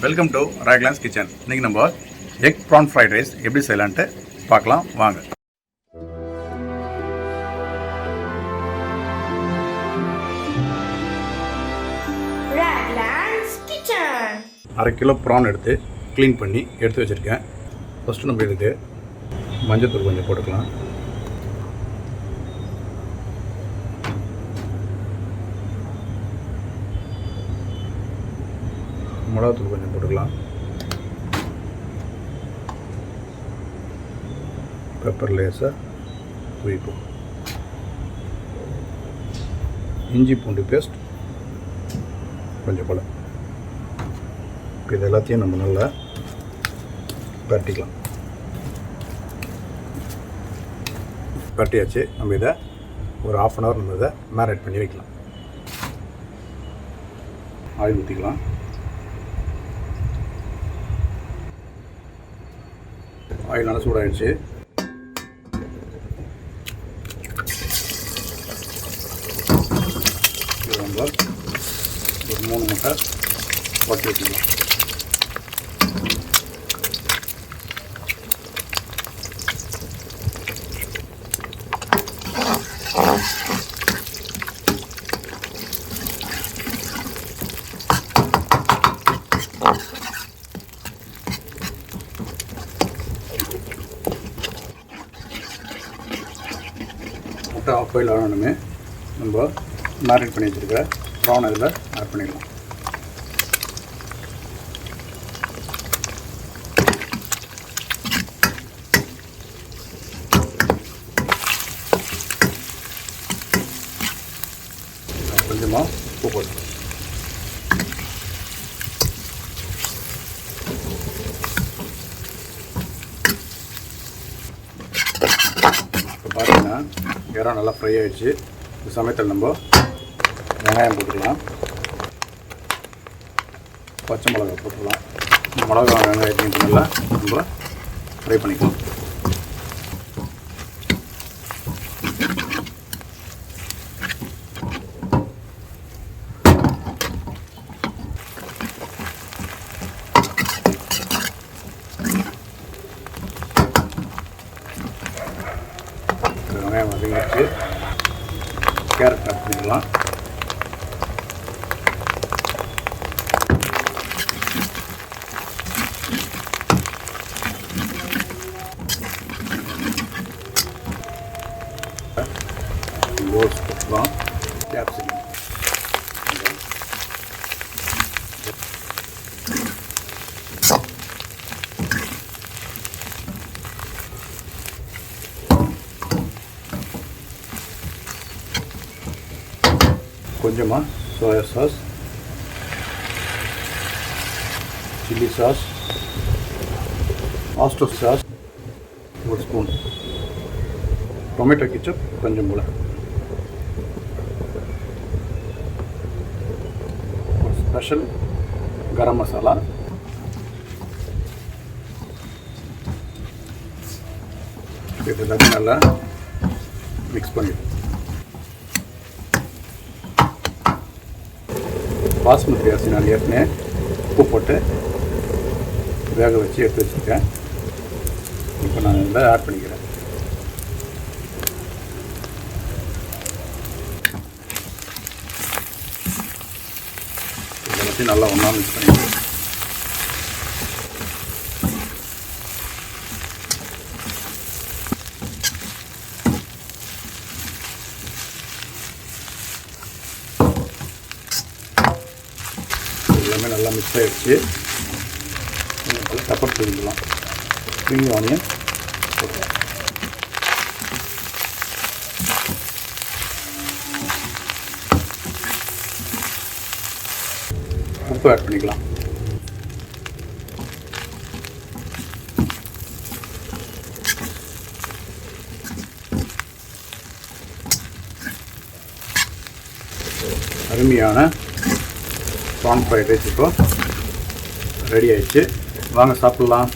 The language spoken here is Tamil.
Welcome to Raglannskitchen. இன்னைக்கு நம்ம எக் ப்ரான் ஃப்ரைட் ரைஸ் எப்படி செய்யலான்ட்டு பார்க்கலாம் வாங்க. Raglannskitchen. 1/2 கிலோ ப்ரான் எடுத்து க்ளீன் பண்ணி எடுத்து வச்சுருக்கேன். ஃபஸ்ட்டு நம்ம இதுக்கு மஞ்சத்தூள் கொஞ்சம் போட்டுக்கலாம். மிளகாத்தூள் கொஞ்சம் போட்டுக்கலாம். பெப்பர் லேஸாக தூவிப்போம். இஞ்சி பூண்டு பேஸ்ட் கொஞ்சம் போல. இப்போ இது எல்லாத்தையும் நம்ம நல்லா பரட்டிக்கலாம். பரட்டியாச்சு. நம்ம இதை ஒரு 1/2 hour நம்ம இதை மேரினேட் பண்ணி வைக்கலாம். ஆயில் ஊற்றிக்கலாம். ஆயில் நல்லா சூடாகிடுச்சு. இது நம்ம ஒரு 3 முட்டை போட்டு வச்சுக்கலாம். முட்டை ஆஃப் பாயில் ஆனோடனே நம்ம மேரினேட் பண்ணி வச்சுருக்க ப்ரான் இதில் ஆட் பண்ணிடலாம். கொஞ்சமாக உப்பு போட்டு இப்போ பார்த்தீங்கன்னா இறம் நல்லா ஃப்ரை ஆகிடுச்சு. இந்த சமயத்தில் நம்ம வெங்காயம் போட்டுக்கலாம். பச்சை மிளகா போட்டுக்கலாம். மிளகா வெங்காயத்தையும் நல்லா நம்ம ஃப்ரை பண்ணிக்கலாம். வெங்காயம் வதங்கிடுச்சு. கேரட் ஆட் பண்ணிக்கலாம். ரோஸ் போட்டுக்கலாம். கேப்சிகம் கொஞ்சமாக soya sauce, chilli sauce, ஆஸ்டோ sauce 1 spoon, tomato ketchup கொஞ்சம் போல, ஒரு ஸ்பெஷல் கரம் மசாலா, இது எல்லாத்தையும் நல்லா மிக்ஸ் பண்ணிடுவோம். பாஸ்மதி அரிசி நான் ஏற்கனவே உப்பு போட்டு வேக வச்சு எடுத்து வச்சுருக்கேன். இப்போ நான் இதில் ஆட் பண்ணிக்கிறேன். இதை வச்சு நல்லா ஒன்றா மிக்ஸ் பண்ணிக்கிறேன். எல்லாமே நல்லா மிக்ஸ் ஆகிடுச்சு. பெப்பர் தூவிக்கலாம். ஸ்ப்ரிங் ஆனியன் போட்டுக்கலாம். உப்பு ஆட் பண்ணிக்கலாம். அருமையான ப்ரான் ஃப்ரைட் ரைஸ் இப்போ ரெடி ஆயிடுச்சு. வாங்க சாப்பிட்லாம்.